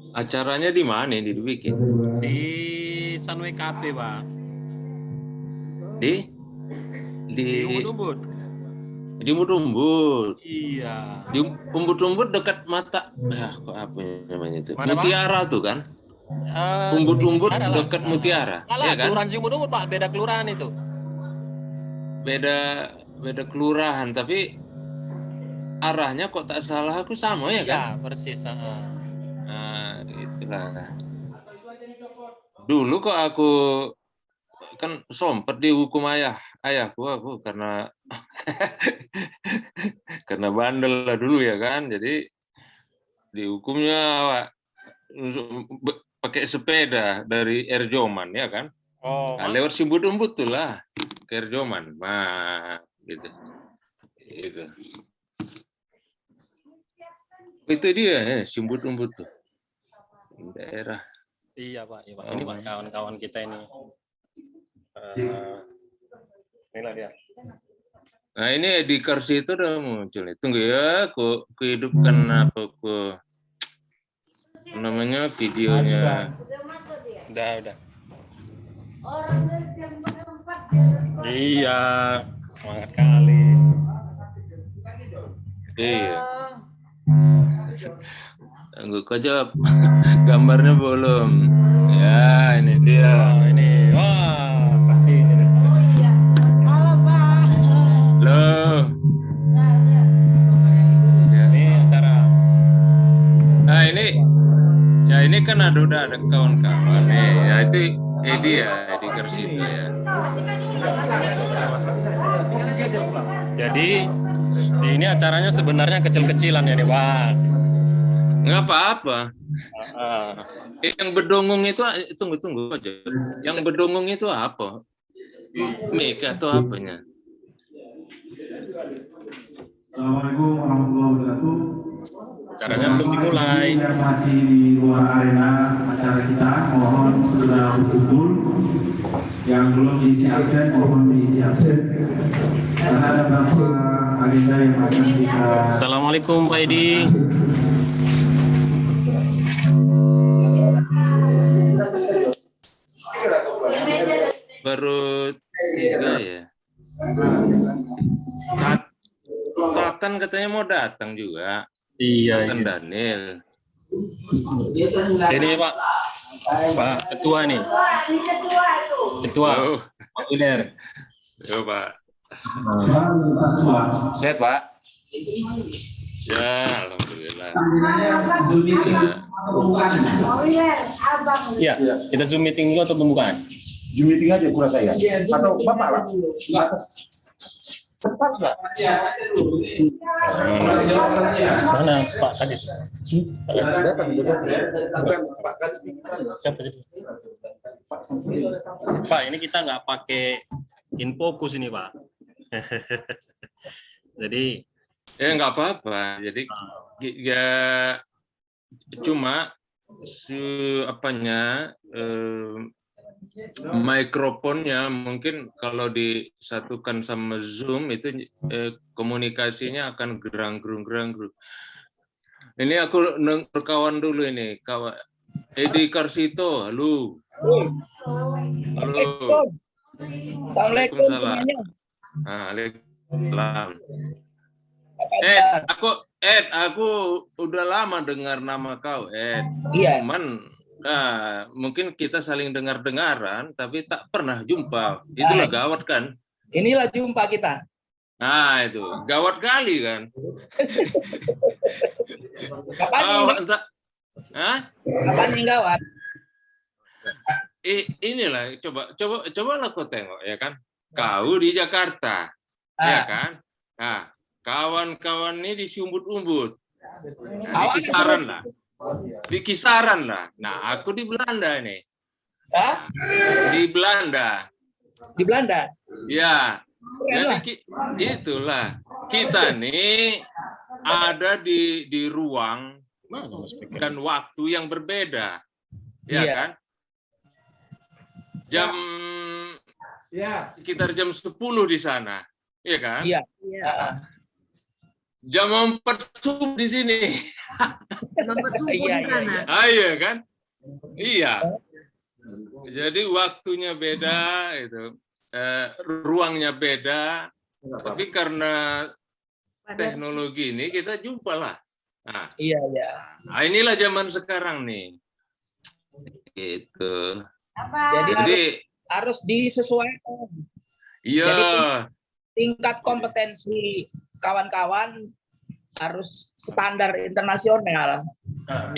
Acaranya di mana yang dibikin? Di Sunway Cafe, Pak. Di Umbut-umbut. Di Umbut-umbut. Iya. Di Umbut-umbut dekat mata. Kok apa namanya itu? Mana, Mutiara Pak? tuh kan? Umbut-umbut dekat Mutiara. Lah, Ya kan? kelurahan Umbut-umbut, Pak. Beda kelurahan itu. Beda kelurahan, tapi arahnya kok tak salah aku sama ya kan? Iya, persis. Nah, itulah. Dulu kok aku kan sempet dihukum ayahku aku karena karena bandel lah dulu ya kan. Jadi dihukumnya pakai sepeda dari Erjoman ya kan. Oh, Nah, lewat Simbut-Umbut tuh lah ke Erjoman. Nah, gitu. Itu dia Simbut-Umbut tuh. Daerah. Iya, Pak. Iya, Pak. Ini Pak kawan-kawan kita ini. Inilah dia. Nah, ini di kursi itu udah muncul. Tunggu ya, aku hidupkan namanya videonya. Udah. Iya, semangat kali. Iya. Tunggu aja gambarnya belum. Ya, ini dia. Pasti ini. Halo, Pak. Loh. Ini acara. Nah, ini kan udah ada kawan-kawan nih. Ya, itu Edi Gersito ya. Jadi ini acaranya sebenarnya kecil-kecilan ya nih, Pak. Nggak apa-apa. Yang berdongong itu tunggu aja. Yang berdongong itu apa? Mic atau apanya? Assalamualaikum warahmatullahi wabarakatuh. Acaranya belum dimulai. Masih di luar arena acara kita, mohon segera berkumpul. Yang belum diisi absen, mohon diisi absen. Karena ada beberapa agenda yang akan kita. Assalamualaikum Pak Edi. Baru 3 ya. Tatan katanya mau datang juga. Iya. Tatan Daniel. Ini Pak Ketua nih. Ketua. Oh. Pak Uner. Yo, Pak. Sehat, Pak? Ya, alhamdulillah. Iya, kita Zoom meeting dulu atau pembukaan? Zoom meeting aja kurang saya. Atau Bapak lah. Cepat lah. Mana Pak Kadis? Bukan Pak Kadis. Siapa itu? Pak, ini kita nggak pakai InFocus ini, Pak. Jadi Ya nggak apa-apa. Jadi ya cuma mikrofonnya mungkin kalau disatukan sama Zoom itu komunikasinya akan gerang-gerung. Ini aku kawan dulu ini, kawan Edi Gersito. Halo. Assalamualaikum semuanya. Waalaikumsalam. Aku udah lama dengar nama kau, Ed. Iya. Cuman mungkin kita saling dengar-dengaran, tapi tak pernah jumpa. Itulah gawat kan? Inilah jumpa kita. Nah itu gawat kali kan? Kapan yang gawat? Inilah cobalah kau tengok ya kan? Kau di Jakarta, ya kan? Nah, kawan-kawan ini di Umbut-Umbut, di kisaran lah. Nah, aku di Belanda nih. Di Belanda. Di Belanda. Ya. Jadi itulah kita nih ada di ruang dan waktu yang berbeda, ya kan? Sekitar jam 10 di sana. Iya kan? Iya. Iya. Jam 4 subuh di sini. Membuat subuh Iya, di sana. iya. Iya kan? Iya. Jadi waktunya beda, itu ruangnya beda. Tapi karena teknologi ini kita jumpa lah. Nah, Iya, iya. inilah zaman sekarang nih. Gitu. Jadi Jadi, harus disesuaikan. iya. Tingkat kompetensi kawan-kawan harus standar internasional.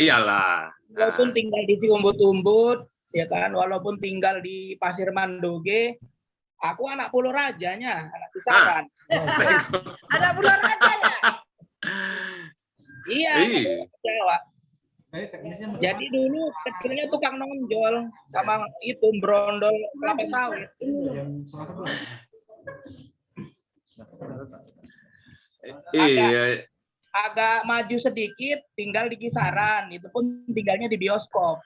Iyalah. Walaupun tinggal di Umbut-Umbut, ya kan, walaupun tinggal di Pasir Mandoge, aku anak Pulau Rajanya, anak Kisaran. Ada bulan aja ya. Iya, Iya. Jawa. Jadi dulu kecilnya tukang nonjol sama itu brondol kelapa sawit. Iya. Agak maju sedikit, tinggal di Kisaran. Itu pun tinggalnya di bioskop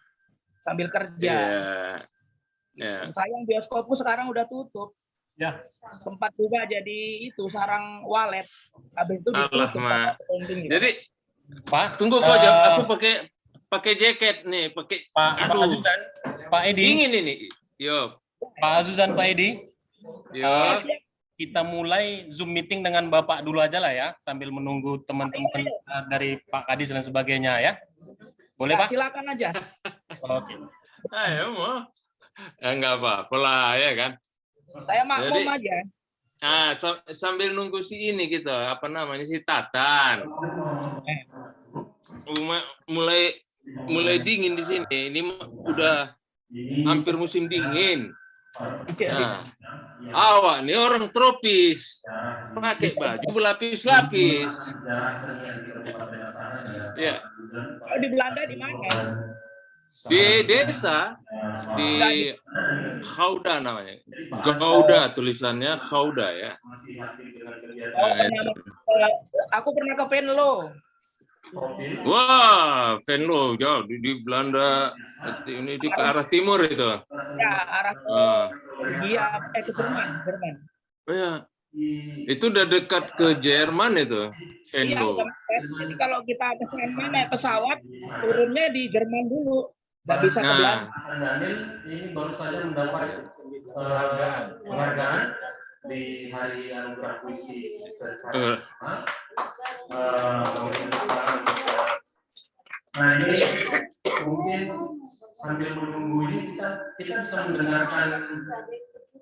sambil kerja. Iya. Sayang bioskopku sekarang udah tutup. Ya. Tempat juga jadi itu sarang walet. Habis itu ditutup. Alah, jadi Pak, tunggu kok aku pakai jaket nih, pakai Pak aduh, Azuzan, Pak Edi, dingin ini. Yo. Pak Azuzan, Pak Edi, Yo. kita mulai Zoom meeting dengan Bapak dulu aja lah ya, sambil menunggu teman-teman dari Pak Kadis dan sebagainya ya. Boleh Pak? Silakan aja. Oke. Ayo mau. Enggak apa-apa lah ya kan. Saya maklum Jadi- aja. Ah, sambil nunggu si ini gitu, apa namanya, si Tatan. Mulai dingin di sini. Ini udah hampir musim dingin. Nah, awak nih orang tropis, pakai baju berlapis-lapis. Ya, Oh, di Belanda di mana? di desa, di Gouda namanya. Gouda tulisannya Gouda ya. Oh, Nah, itu. aku pernah ke Venlo. Wah, Venlo jauh di Belanda. Ini di ke arah timur itu. Ya, arah Ah, ke Jerman. ya. Itu udah dekat ke Jerman itu, Iya, Venlo. jadi kalau kita ke sana naik pesawat, turunnya di Jerman dulu. Nggak bisa ke Belanda. Nah, Daniel ini baru saja mendapat penghargaan di Hari Anugerah Puisi eh, Nah ini mungkin sambil menunggu ini kita bisa mendengarkan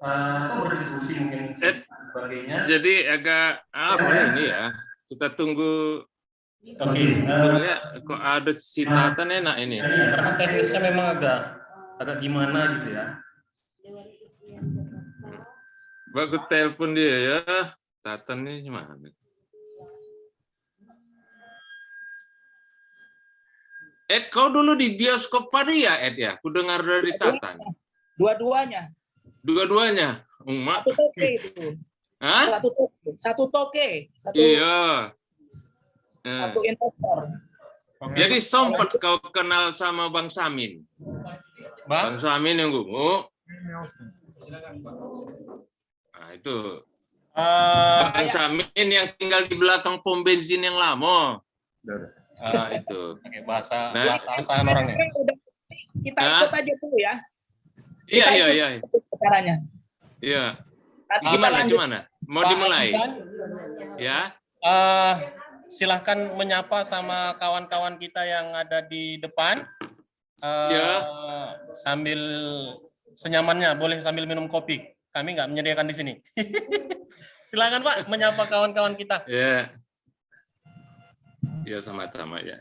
atau berdiskusi mungkin sebagainya. jadi agak apa ini ya? Kita tunggu. Oke. Sebetulnya kok ada si Tatan enak ini. Karena teknisnya memang agak gimana gitu ya. Bagus telepon dia ya. Tatan ini gimana? Ed, kau dulu di bioskop Pari ya, Ed ya? Ku dengar dari Tatan. Dua-duanya. Dua-duanya. Mak. Satu toke itu. Hah? Satu toke. Iya. Satu investor. Jadi sempat kau kenal sama Bang Samin. Bang, Bang Samin yang gugu. Nah, itu. Bang Samin yang tinggal di belakang pom bensin yang lama. Nah, itu. pakai bahasa Nah. asahan orangnya. Kita ikut aja dulu ya. Iya. Caranya. Iya. Nanti kita lanjut. Gimana? Mau dimulai? Azuzan, Ya. silahkan menyapa sama kawan-kawan kita yang ada di depan. Ya. Sambil senyamannya, boleh sambil minum kopi. Kami nggak menyediakan di sini. Silakan Pak, menyapa kawan-kawan kita. Ya. Ya, sama-sama ya.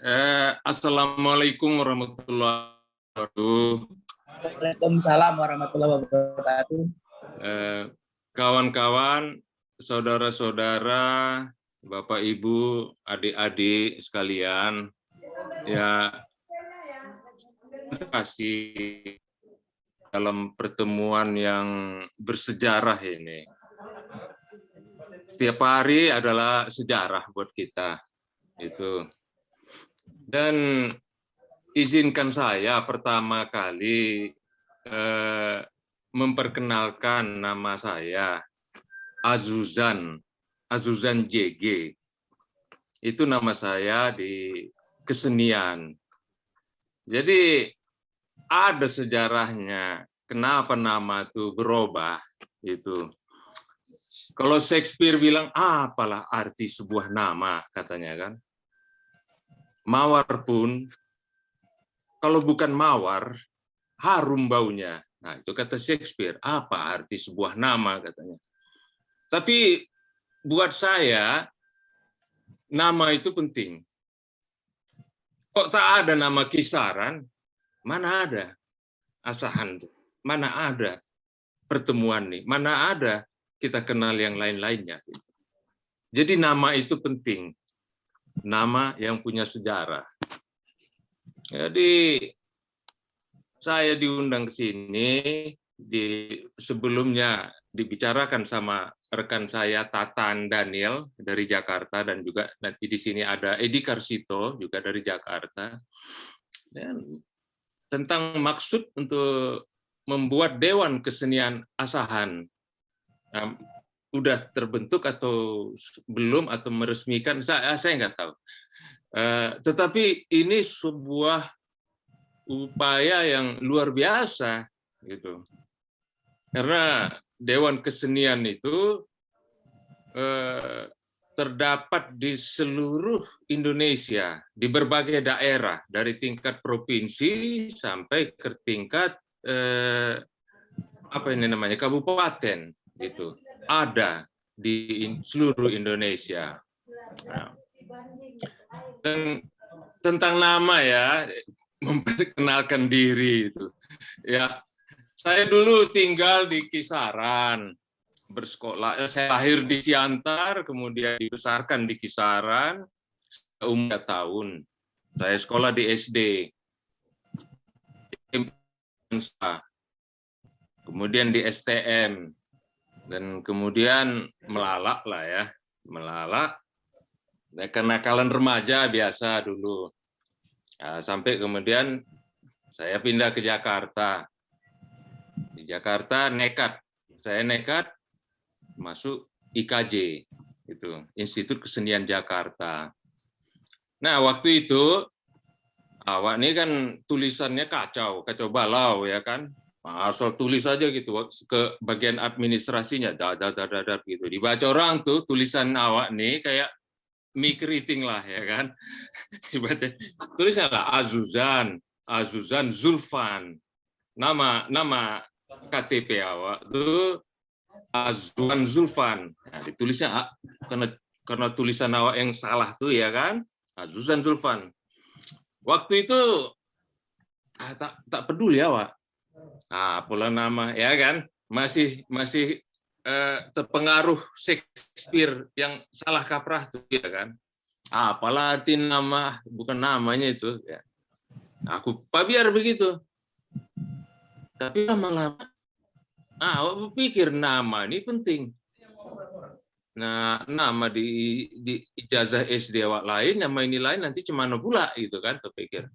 Assalamualaikum warahmatullahi wabarakatuh. Waalaikumsalam warahmatullahi wabarakatuh. Kawan-kawan, saudara-saudara, Bapak Ibu, adik-adik sekalian, ya terima kasih dalam pertemuan yang bersejarah ini. Setiap hari adalah sejarah buat kita. Itu. Dan izinkan saya pertama kali memperkenalkan nama saya. Azuzan JG. Itu nama saya di kesenian. Jadi ada sejarahnya kenapa nama itu berubah itu. Kalau Shakespeare bilang, apalah arti sebuah nama, katanya kan. Mawar pun, kalau bukan mawar, harum baunya. Nah, itu kata Shakespeare, apa arti sebuah nama, katanya. Tapi buat saya, nama itu penting. Kok tak ada nama Kisaran? Mana ada Asahan? Mana ada pertemuan nih? Mana ada kita kenal yang lain-lainnya? Jadi nama itu penting. Nama yang punya sejarah. Jadi saya diundang ke sini, sebelumnya dibicarakan sama rekan saya Tatan Daniel dari Jakarta, dan juga nanti di sini ada Edi Karsito juga dari Jakarta. Dan tentang maksud untuk membuat Dewan Kesenian Asahan. Udah terbentuk atau belum, atau meresmikan, saya nggak tahu. Tetapi ini sebuah upaya yang luar biasa, gitu. Karena Dewan Kesenian itu terdapat di seluruh Indonesia, di berbagai daerah, dari tingkat provinsi sampai ke tingkat kabupaten, gitu. Ada di seluruh Indonesia. Nah, dan tentang nama ya, memperkenalkan diri itu. Ya, saya dulu tinggal di Kisaran, bersekolah. Saya lahir di Siantar, kemudian dibesarkan di Kisaran, umur 2 tahun. Saya sekolah di SD. Kemudian di STM. Dan kemudian melalak lah ya, melalak. Kenakalan remaja biasa dulu. Nah, sampai kemudian saya pindah ke Jakarta. Di Jakarta saya nekat masuk IKJ, itu Institut Kesenian Jakarta. Nah, waktu itu awak ini kan tulisannya kacau balau ya kan. Asal tulis aja gitu, ke bagian administrasinya dadar gitu. Dibaca orang tuh tulisan awak nih kayak mic reading lah ya kan. Dibaca tulisannya lah Azuzan Zulfan. Nama KTP awak tuh Azwan Zulfan. Nah, ditulisnya karena tulisan awak yang salah tuh ya kan, Azuzan Zulfan. Waktu itu tak peduli awak. Pola nama ya kan, masih terpengaruh Shakespeare yang salah kaprah tuh ya kan. Apalah arti nama, bukan namanya itu ya. Aku biar begitu. Tapi lama-lama awak pikir nama ini penting. Nah, nama di ijazah SD awak lain, nama ini lain, nanti cemana pula gitu kan, terpikir.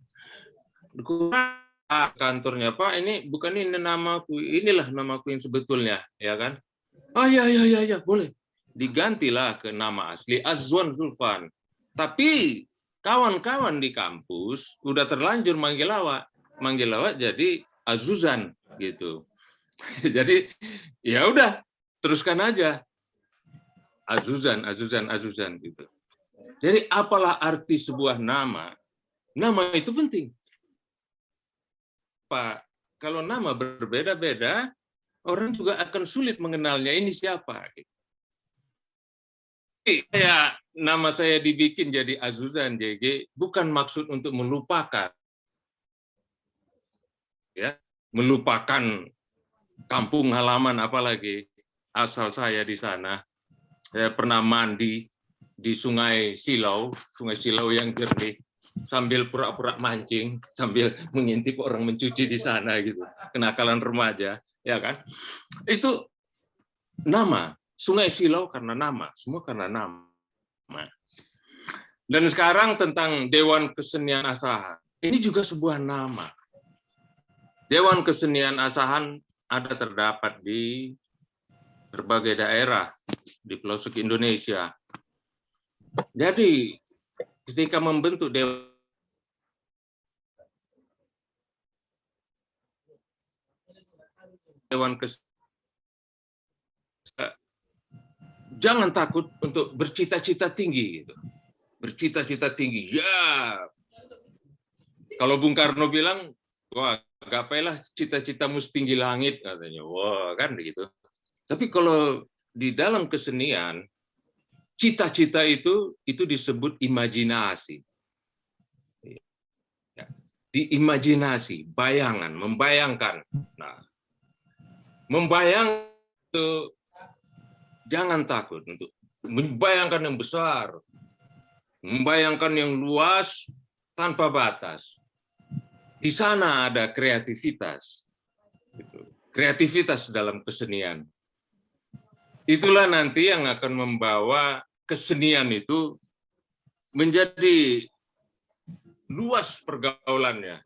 Kantornya, Pak, ini bukan ini namaku, inilah namaku yang sebetulnya, ya kan? Ya, boleh. Digantilah ke nama asli Azwan Zulfan. Tapi kawan-kawan di kampus udah terlanjur manggil awak jadi Azuzan gitu. Jadi ya udah, teruskan aja. Azuzan gitu. Jadi apalah arti sebuah nama? Nama itu penting. Pak, kalau nama berbeda-beda, orang juga akan sulit mengenalnya, ini siapa. Kayak nama saya dibikin jadi Azuzan JG, bukan maksud untuk melupakan. Ya, melupakan kampung halaman, apalagi asal saya di sana. Saya pernah mandi di Sungai Silau yang jernih, sambil pura-pura mancing, sambil mengintip orang mencuci di sana gitu. Kenakalan remaja, ya kan? Itu nama. Sungai Silau karena nama, semua karena nama. Dan sekarang tentang Dewan Kesenian Asahan. Ini juga sebuah nama. Dewan Kesenian Asahan ada terdapat di berbagai daerah di pelosok Indonesia. Jadi ketika membentuk Dewan jangan takut untuk bercita-cita tinggi gitu. Bercita-cita tinggi. Ya. Kalau Bung Karno bilang, wah, gapailah cita-citamu setinggi langit katanya. Wah, kan begitu. Tapi kalau di dalam kesenian, cita-cita itu disebut imajinasi. Diimajinasi, bayangan, membayangkan. Nah, membayang itu jangan takut untuk membayangkan yang besar, membayangkan yang luas tanpa batas. Di sana ada kreativitas, kreativitas dalam kesenian. Itulah nanti yang akan membawa kesenian itu menjadi luas pergaulannya.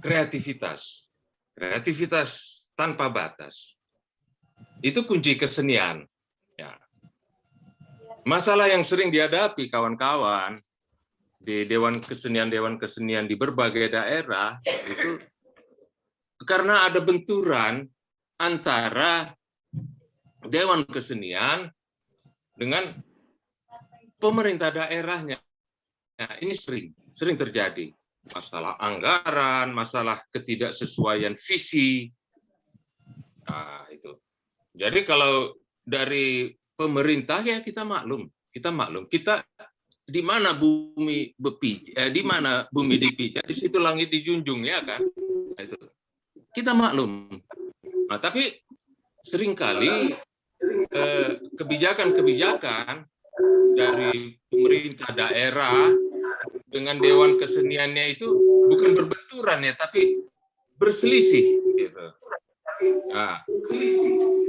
Kreativitas, kreativitas tanpa batas. Itu kunci kesenian. Ya. Masalah yang sering dihadapi kawan-kawan di dewan kesenian di berbagai daerah itu karena ada benturan antara dewan kesenian dengan pemerintah daerahnya. Nah, ini sering terjadi. Masalah anggaran, masalah ketidaksesuaian visi. Nah, itu. Jadi kalau dari pemerintah ya kita maklum. Kita di mana bumi dipijak, di situ langit dijunjung ya kan. Nah, itu. Kita maklum. Nah, tapi seringkali kebijakan-kebijakan dari pemerintah daerah dengan dewan keseniannya itu bukan berbenturan ya, tapi berselisih. Gitu. Nah,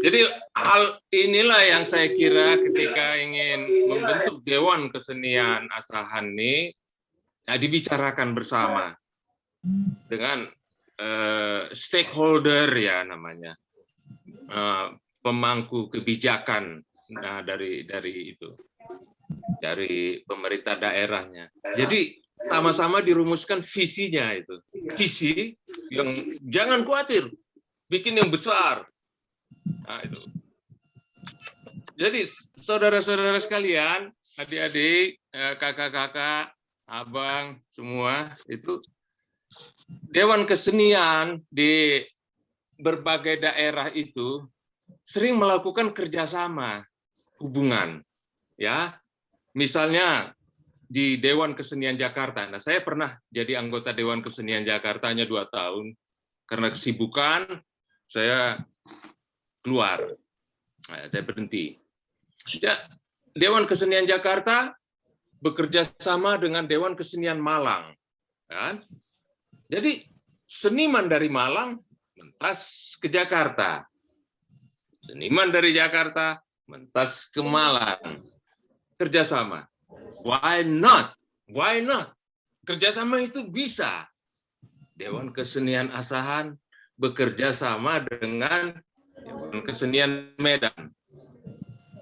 jadi hal inilah yang saya kira ketika ingin membentuk dewan kesenian Asahan ini dibicarakan bersama dengan stakeholder ya namanya, pemangku kebijakan dari itu, dari pemerintah daerahnya. Jadi sama-sama dirumuskan visinya itu, visi yang jangan khawatir, bikin yang besar. Nah, itu. Jadi saudara-saudara sekalian, adik-adik, kakak-kakak, abang, semua itu dewan kesenian di berbagai daerah itu sering melakukan kerjasama hubungan, ya. Misalnya di Dewan Kesenian Jakarta. Nah, saya pernah jadi anggota Dewan Kesenian Jakarta hanya 2 tahun karena kesibukan. Saya keluar, saya berhenti. Ya, Dewan Kesenian Jakarta bekerja sama dengan Dewan Kesenian Malang, kan? Jadi seniman dari Malang mentas ke Jakarta, seniman dari Jakarta mentas ke Malang, kerjasama. Why not? Why not? Kerjasama itu bisa. Dewan Kesenian Asahan bekerja sama dengan Dewan Kesenian Medan,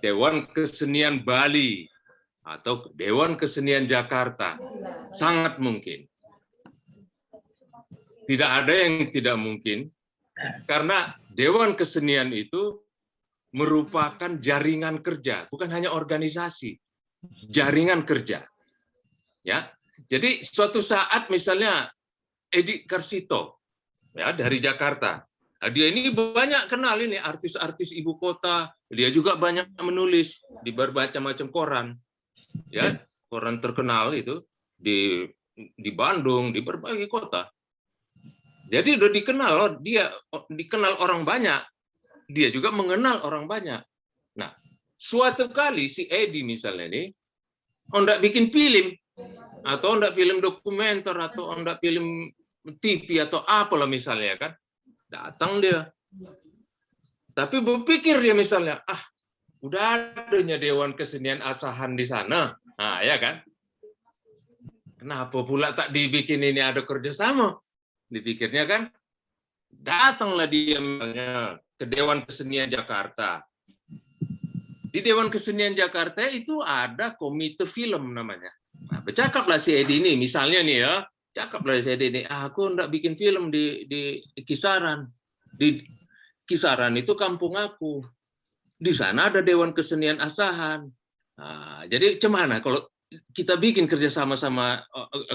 Dewan Kesenian Bali, atau Dewan Kesenian Jakarta. Sangat mungkin. Tidak ada yang tidak mungkin, karena Dewan Kesenian itu merupakan jaringan kerja, bukan hanya organisasi, jaringan kerja. Ya, jadi suatu saat misalnya Edi Karsito, ya dari Jakarta, nah, dia ini banyak kenal ini artis-artis ibu kota, dia juga banyak menulis di bermacam-macam koran, ya koran terkenal itu di Bandung, di berbagai kota. Jadi udah dikenal, dia dikenal orang banyak, dia juga mengenal orang banyak. Nah, suatu kali si Edi misalnya ini, hendak bikin film, atau hendak film dokumenter, atau hendak film TV atau apalah misalnya kan, datang dia. Tapi berpikir dia misalnya, udah adanya Dewan Kesenian Asahan di sana, nah ya kan? Kenapa pula tak dibikin ini ada kerjasama? Dipikirnya kan, datanglah dia misalnya ke Dewan Kesenian Jakarta. Di Dewan Kesenian Jakarta itu ada komite film namanya. Nah, bercakaplah si Edi ini, misalnya nih ya, cakaplah si Edi ini, aku enggak bikin film di Kisaran. Di Kisaran itu kampung aku. Di sana ada Dewan Kesenian Asahan. Nah, jadi cemana kalau kita bikin kerjasama sama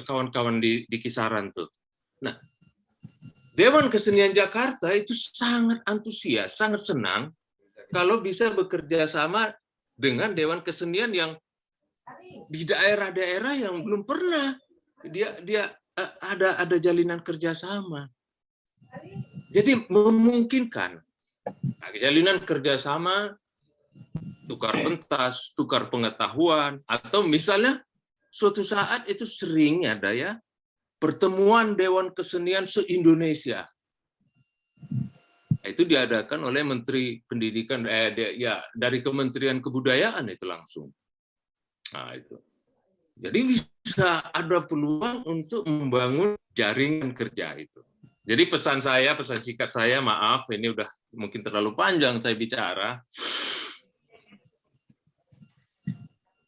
kawan-kawan di Kisaran tuh. Nah, Dewan Kesenian Jakarta itu sangat antusias, sangat senang kalau bisa bekerja sama dengan Dewan Kesenian yang di daerah-daerah yang belum pernah dia ada jalinan kerjasama. Jadi memungkinkan jalinan kerjasama, tukar pentas, tukar pengetahuan, atau misalnya suatu saat itu sering ada ya pertemuan Dewan Kesenian se-Indonesia. Itu diadakan oleh Menteri Pendidikan dari Kementerian Kebudayaan itu langsung. Nah, itu. Jadi bisa ada peluang untuk membangun jaringan kerja itu. Jadi pesan singkat saya, maaf ini udah mungkin terlalu panjang saya bicara.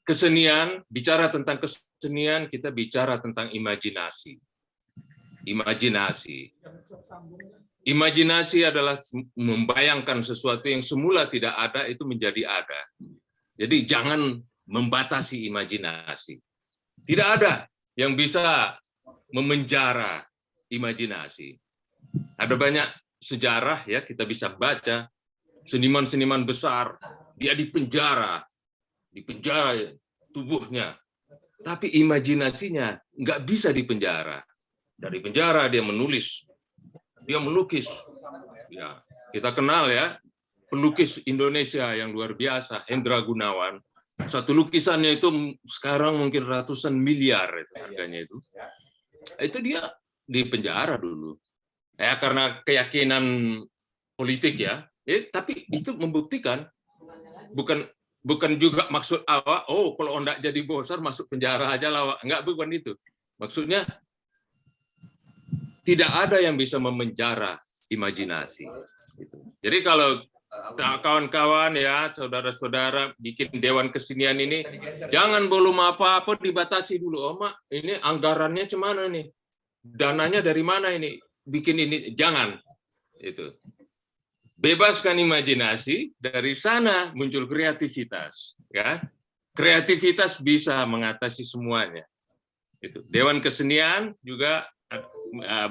Kesenian, bicara tentang kesenian, kita bicara tentang imajinasi. Imajinasi. Imajinasi adalah membayangkan sesuatu yang semula tidak ada itu menjadi ada. Jadi jangan membatasi imajinasi. Tidak ada yang bisa memenjara imajinasi. Ada banyak sejarah ya kita bisa baca, seniman-seniman besar dia dipenjara tubuhnya, tapi imajinasinya nggak bisa dipenjara. Dari penjara dia menulis, dia melukis. Ya, kita kenal ya pelukis Indonesia yang luar biasa, Hendra Gunawan. Satu lukisannya itu sekarang mungkin ratusan miliar itu harganya itu. Itu dia di penjara dulu. Ya karena keyakinan politik ya. Tapi itu membuktikan bukan juga maksud awak, oh kalau enggak jadi bosar masuk penjara aja lah. Enggak, bukan itu. Maksudnya tidak ada yang bisa memenjara imajinasi. Jadi kalau kawan-kawan ya, saudara-saudara bikin Dewan Kesenian ini, jangan belum apa-apa dibatasi dulu. Oh, Mak, ini anggarannya cemana nih? Dananya dari mana ini? Bikin ini, jangan. Itu. Bebaskan imajinasi, dari sana muncul kreativitas. Ya. Kreativitas bisa mengatasi semuanya. Itu. Dewan Kesenian juga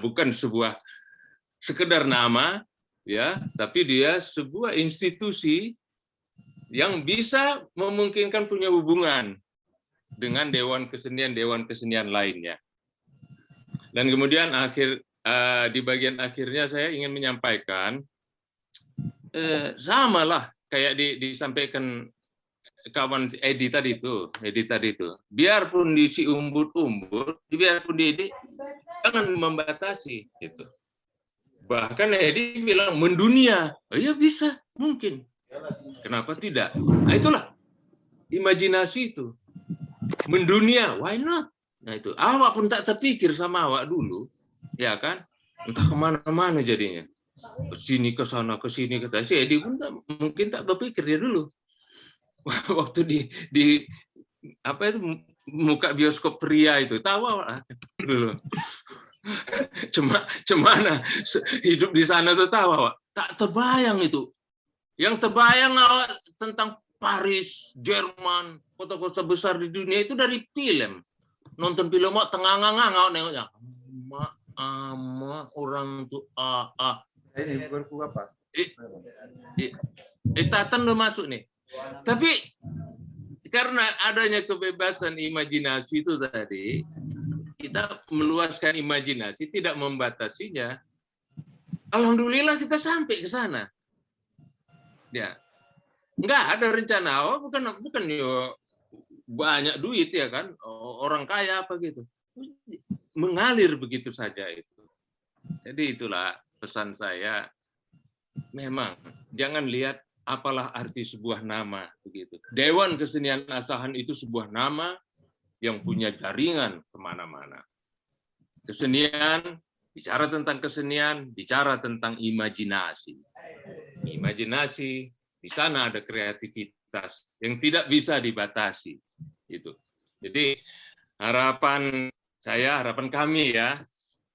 bukan sebuah sekedar nama, ya, tapi dia sebuah institusi yang bisa memungkinkan punya hubungan dengan Dewan Kesenian lainnya. Dan kemudian di bagian akhirnya saya ingin menyampaikan samalah kayak disampaikan kawan Edi tadi itu. Biarpun diisi umbut-umbut, biarpun jangan membatasi gitu. Bahkan Edi bilang mendunia, oh, ya bisa, mungkin. Kenapa tidak? Nah itulah imajinasi itu. Mendunia, why not? Nah itu, awak pun tak terpikir sama awak dulu, ya kan? Entah kemana-mana jadinya. Ke sini, ke sana, ke sini, ke sana. Si Edi pun mungkin tak berpikir dia dulu. Waktu di apa itu muka bioskop pria itu, tahu awak dulu. Cemana hidup di sana tuh tahu awak, tak terbayang itu. Yang terbayang awak tentang Paris, Jerman, kota-kota besar di dunia itu dari film. Nonton film awak tengah-ngangang awak nengoknya. Orang tuh Ini buku apa? Tatan udah masuk nih. Tapi karena adanya kebebasan imajinasi itu tadi, kita meluaskan imajinasi, tidak membatasinya. Alhamdulillah kita sampai ke sana. Ya, nggak ada rencana. Oh, bukan yo banyak duit ya kan, orang kaya apa gitu. Mengalir begitu saja itu. Jadi itulah pesan saya. Memang jangan lihat apalah arti sebuah nama begitu. Dewan Kesenian Asahan itu sebuah nama yang punya jaringan kemana-mana. Kesenian, bicara tentang kesenian, bicara tentang imajinasi. imajinasi, di sana ada kreativitas yang tidak bisa dibatasi. Itu. Jadi harapan saya, harapan kami ya,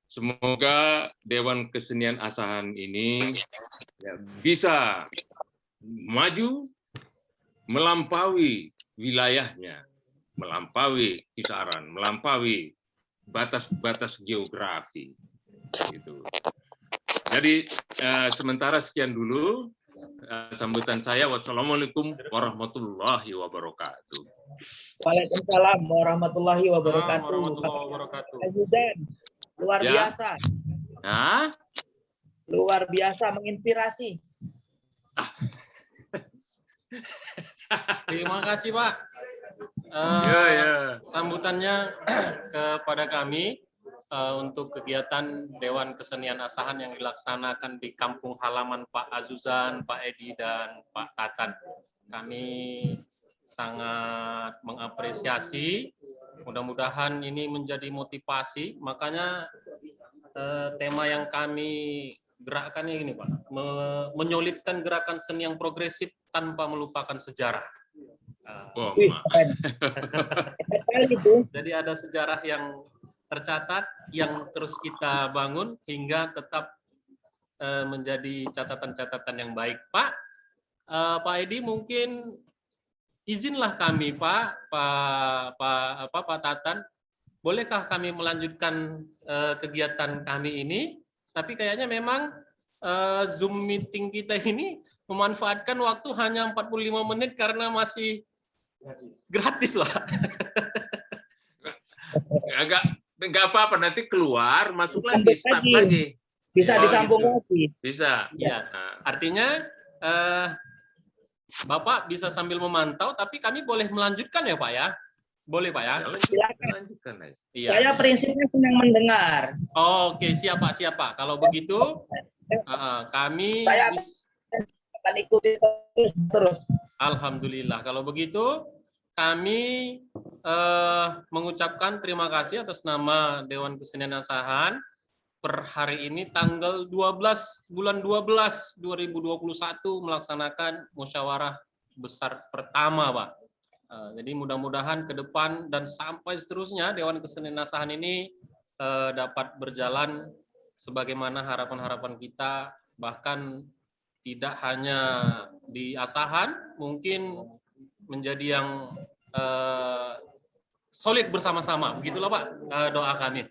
semoga Dewan Kesenian Asahan ini ya, bisa maju, melampaui wilayahnya, melampaui kisaran, melampaui batas-batas geografi. Gitu. Jadi sementara sekian dulu sambutan saya. Wassalamualaikum warahmatullahi wabarakatuh. Waalaikumsalam warahmatullahi wabarakatuh. Warahmatullahi wabarakatuh. Azizan, luar Ya. biasa. Nah, Luar biasa menginspirasi. Terima kasih Pak. ya. Sambutannya kepada kami untuk kegiatan Dewan Kesenian Asahan yang dilaksanakan di kampung halaman Pak Azuzan, Pak Edi, dan Pak Tatan. Kami sangat mengapresiasi. Mudah-mudahan ini menjadi motivasi. Makanya tema yang kami gerakkan ini Pak, menyolidkan gerakan seni yang progresif tanpa melupakan sejarah. Oh, Wih, keren. Hebat kali itu. Jadi ada sejarah yang tercatat, yang terus kita bangun hingga tetap menjadi catatan-catatan yang baik. Pak Edi, mungkin izinlah kami Pak Tatan, bolehkah kami melanjutkan kegiatan kami ini? Tapi kayaknya memang Zoom meeting kita ini memanfaatkan waktu hanya 45 menit karena masih gratis lah. Enggak apa-apa, nanti keluar, masuk lagi, start lagi. Bisa Oh, disambung gitu. lagi. Bisa. Ya, Nah, artinya Bapak bisa sambil memantau, tapi kami boleh melanjutkan ya Pak ya? Boleh Pak ya? lanjutkan aja. Iya. Saya prinsipnya senang mendengar. Oke, siap Pak. Kalau begitu, kami Saya akan ikuti terus. Alhamdulillah. Kalau begitu, kami mengucapkan terima kasih atas nama Dewan Kesenian Asahan per hari ini tanggal 12 bulan 12 2021 melaksanakan musyawarah besar pertama, Pak. Jadi mudah-mudahan ke depan dan sampai seterusnya Dewan Kesenian Asahan ini dapat berjalan sebagaimana harapan-harapan kita, bahkan tidak hanya di Asahan, mungkin menjadi yang solid bersama-sama. Begitulah Pak doa kami.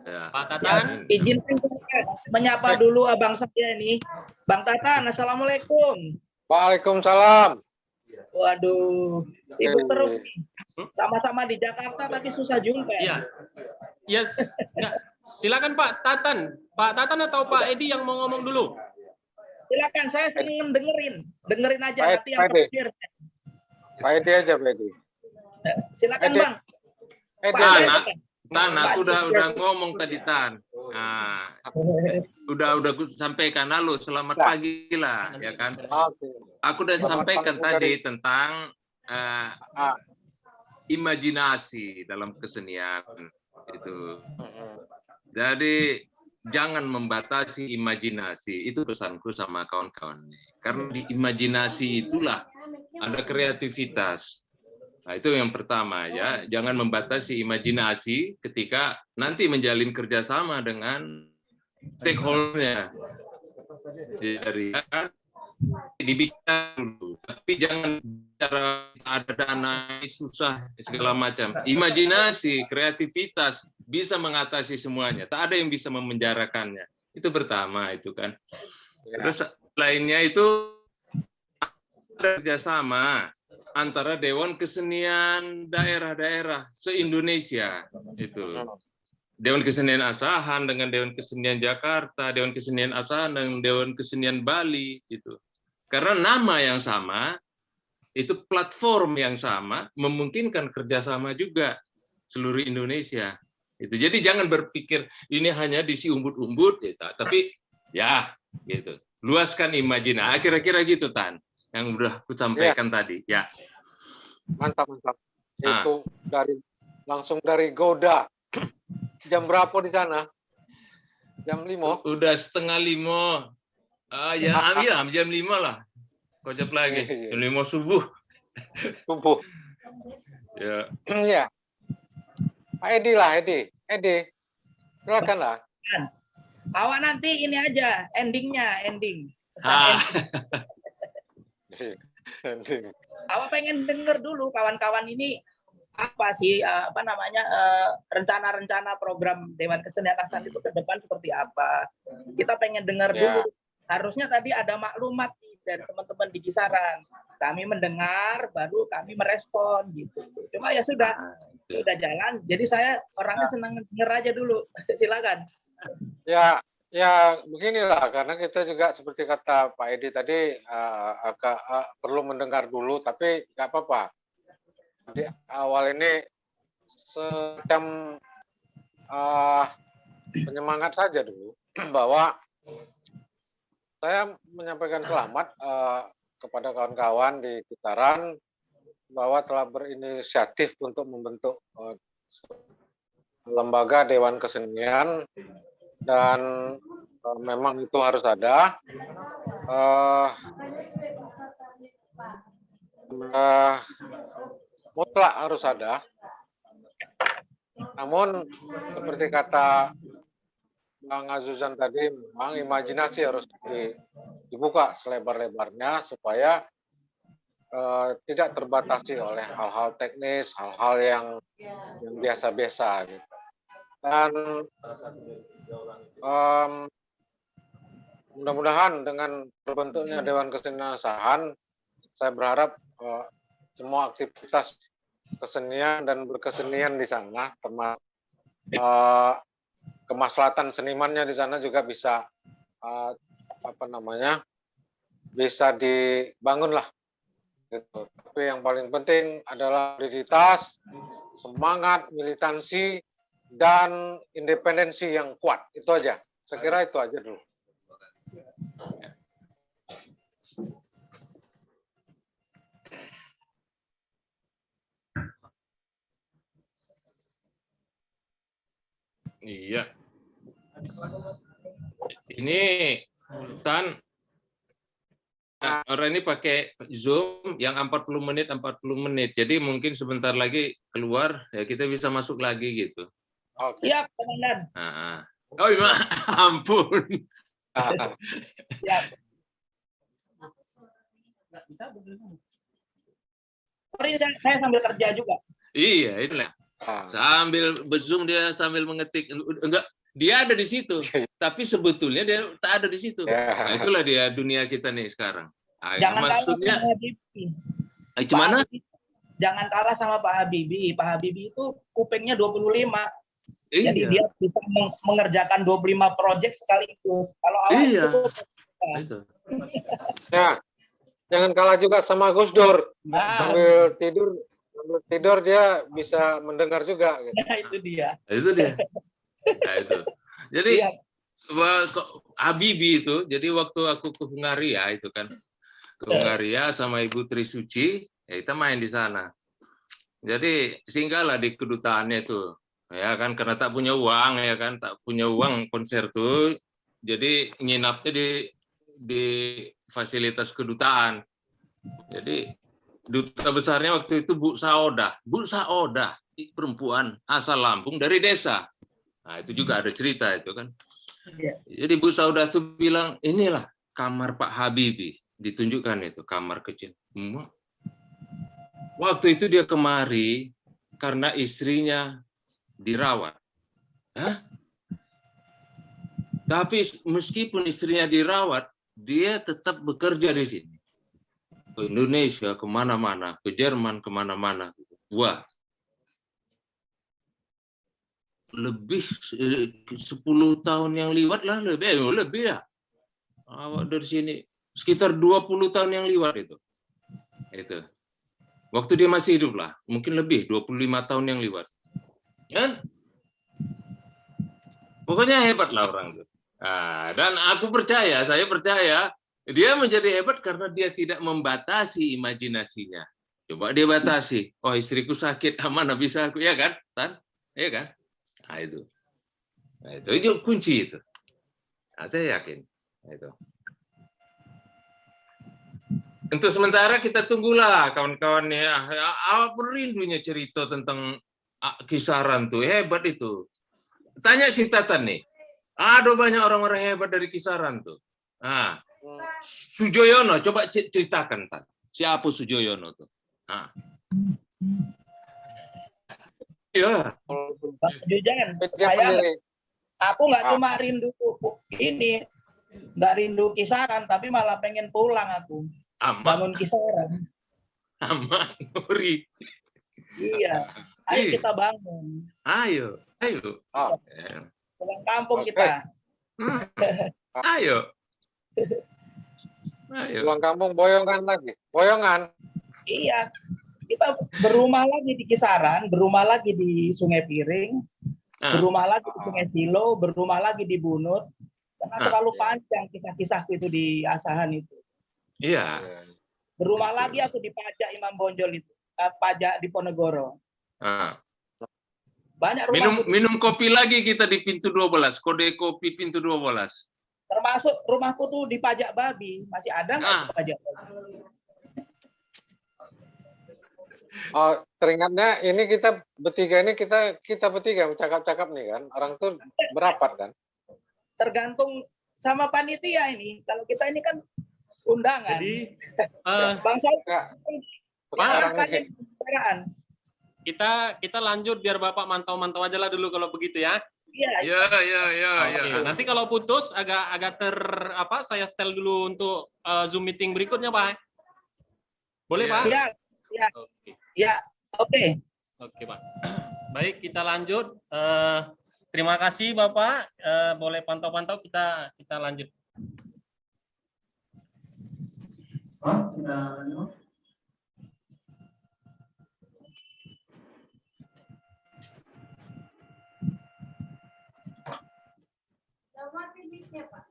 Ya. Pak Tatan. Izinkan saya menyapa dulu abang saya ini. Bang Tatan, assalamualaikum. Waalaikumsalam. Waduh, sibuk terus nih. Sama-sama di Jakarta tapi susah jumpa. Iya. Yes. Ya. Silakan Pak Tatan. Pak Tatan atau Pak Edi yang mau ngomong dulu? Silakan, saya seneng dengerin aja Pak nanti yang Edi. terakhir. Pak Edi aja, Pak Edi. Silakan Edi. Bang. Edi. Pak Tan, Edi. Tan, aku udah ngomong tadi Tan. Nah, udah aku sampaikan, lalu selamat pagi lah, ya kan? Oke. Aku udah Selamat sampaikan pagi, tadi Dari. tentang imajinasi dalam kesenian itu. Jadi jangan membatasi imajinasi, itu pesanku sama kawan-kawan. Karena di imajinasi itulah ada kreativitas. Nah, itu yang pertama ya, jangan membatasi imajinasi ketika nanti menjalin kerjasama dengan stakeholder-nya. Dari dibicara dulu, tapi jangan bicara ada dana susah segala macam. Imajinasi, kreativitas bisa mengatasi semuanya. Tak ada yang bisa memenjarakannya. Itu pertama itu kan. Terus lainnya itu ada kerjasama antara Dewan Kesenian daerah-daerah se-Indonesia itu. Dewan Kesenian Asahan dengan Dewan Kesenian Jakarta, Dewan Kesenian Asahan dengan Dewan Kesenian Bali itu. Karena nama yang sama, itu platform yang sama, memungkinkan kerjasama juga seluruh Indonesia. Itu. Jadi jangan berpikir ini hanya diisi umbut-umbut, gitu. Tapi ya gitu. Luaskan imajinasi. Kira-kira gitu Tan, yang udah aku sampaikan tadi. Ya. Mantap. Itu langsung dari Goda. Jam berapa di sana? Jam 5? Udah 4:30. Iya, jam 5 lah. Kocap lagi. Iya. Jam 5 subuh. Subuh. Ya. Ya. Pak Edi lah, Edi. Silakan lah. Awak nanti ini aja ending. Ah. Awak pengen denger dulu kawan-kawan ini apa sih rencana-rencana program Dewan Kesenian Asahan itu ke depan seperti apa. Kita pengen dengar dulu. Harusnya tadi ada maklumat dari teman-teman di kisaran. Kami mendengar, baru kami merespon gitu. Cuma ya sudah jalan. Jadi saya orangnya senang denger aja dulu. Silakan. Ya beginilah, karena kita juga seperti kata Pak Edi tadi agak perlu mendengar dulu, tapi nggak apa-apa. Di awal ini semacam penyemangat saja dulu bahwa saya menyampaikan selamat kepada kawan-kawan di Kitaran bahwa telah berinisiatif untuk membentuk lembaga Dewan Kesenian, dan memang itu harus ada. Mutlak harus ada. Namun seperti kata Bang Azuzan tadi, memang imajinasi harus dibuka selebar-lebarnya supaya tidak terbatasi oleh hal-hal teknis, hal-hal yang biasa-biasa gitu. Dan mudah-mudahan dengan terbentuknya Dewan Kesenian Asahan, saya berharap semua aktivitas kesenian dan berkesenian di sana, termasuk kemaslahatan senimannya di sana juga bisa bisa dibangun lah. Gitu. Tapi yang paling penting adalah soliditas, semangat, militansi, dan independensi yang kuat. Itu aja. Saya kira itu aja dulu. Iya. Ini Tan, orang ini pakai Zoom yang 40 menit. Jadi mungkin sebentar lagi keluar, ya kita bisa masuk lagi gitu. Okay. Siap, Komandan. Oh iya, ampun. Siap. Sorry, saya sambil kerja juga. Iya, itulah. Sambil berzoom dia sambil mengetik. Enggak, dia ada di situ. Tapi sebetulnya dia tak ada di situ. Nah, itulah dia dunia kita nih sekarang. Jangan maksudnya kalah sama Pak Habibie. Gimana? Jangan kalah sama Pak Habibie. Pak Habibie itu kupingnya 25. Iya. Jadi dia bisa mengerjakan 25 proyek sekaligus. Kalau awal itu. Ya. Jangan kalah juga sama Gus Dur. Sambil tidur dia bisa mendengar juga. Gitu. Nah, itu dia. Nah, itu. Jadi Habibie itu, jadi waktu aku ke Hungaria itu kan, ke Hungaria sama Ibu Trisuci, ya kita main di sana. Jadi singgahlah di kedutaannya itu, ya kan, karena tak punya uang, ya kan, tak punya uang konser tuh, jadi nginapnya di fasilitas kedutaan. Jadi duta besarnya waktu itu Bu Saodah, perempuan asal Lampung dari desa. Nah, itu juga ada cerita itu kan. Jadi Bu Saodah tuh bilang, inilah kamar Pak Habibie, ditunjukkan itu kamar kecil. Waktu itu dia kemari karena istrinya dirawat. Tapi meskipun istrinya dirawat, dia tetap bekerja di sini. Ke Indonesia, kemana-mana, ke Jerman, kemana-mana. Wah, lebih 10 tahun yang lewat lah, lebih ya. Awak dari sini sekitar 20 tahun yang lewat itu. Waktu dia masih hidup lah, mungkin lebih 25 tahun yang lewat. Kan? Pokoknya hebat lah orang itu. Nah, dan saya percaya dia menjadi hebat karena dia tidak membatasi imajinasinya. Coba dia batasi. Oh, istriku sakit, mana bisa aku, ya kan? Ya kan? Nah, itu kunci itu. Nah, saya yakin. Itu. untuk sementara kita tunggulah kawan-kawan ya. Apa rindunya cerita tentang Kisaran tuh, hebat itu. Tanya si Tatan nih. Ada banyak orang-orang hebat dari Kisaran tuh. Nah, Sujoyono, coba ceritakan, Tan. Siapa Sujoyono tuh? Nah. Ya. Jujan, Dia pendiri. aku nggak cuma rindu ini, nggak rindu Kisaran, tapi malah pengen pulang aku. Bangun Kisaran. Aman, Nuri. Iya, ayo kita bangun. Ayo. Pulang kampung kita. Ayo. Pulang kampung boyongan lagi. Boyongan. Iya, kita berumah lagi di Kisaran, berumah lagi di Sungai Piring, berumah lagi di Sungai Silo, berumah lagi di Bunut. Karena terlalu panjang kisah-kisahku itu di Asahan itu. Iya. Berumah lagi aku di Pajak Imam Bonjol itu, Pajak di Ponegoro. Banyak rumah. Minum kopi lagi kita di pintu 12, kode kopi pintu 12. Termasuk rumahku tuh di Pajak Babi, masih ada nggak Pajak Babi? Oh, teringatnya ini kita bertiga bercakap-cakap nih kan. Orang tuh berapat kan. Tergantung sama panitia ini. Kalau kita ini kan undangan. Jadi bangsa kita lanjut biar Bapak mantau-mantau aja lah dulu kalau begitu ya. Iya. Oke. Nanti kalau putus agak saya setel dulu untuk Zoom meeting berikutnya, Pak. Boleh, Pak? Iya. Oke. Ya, oke. Oke, Pak. Baik, kita lanjut. Terima kasih, Bapak. Boleh pantau-pantau, kita lanjut. Nomor titiknya, Pak.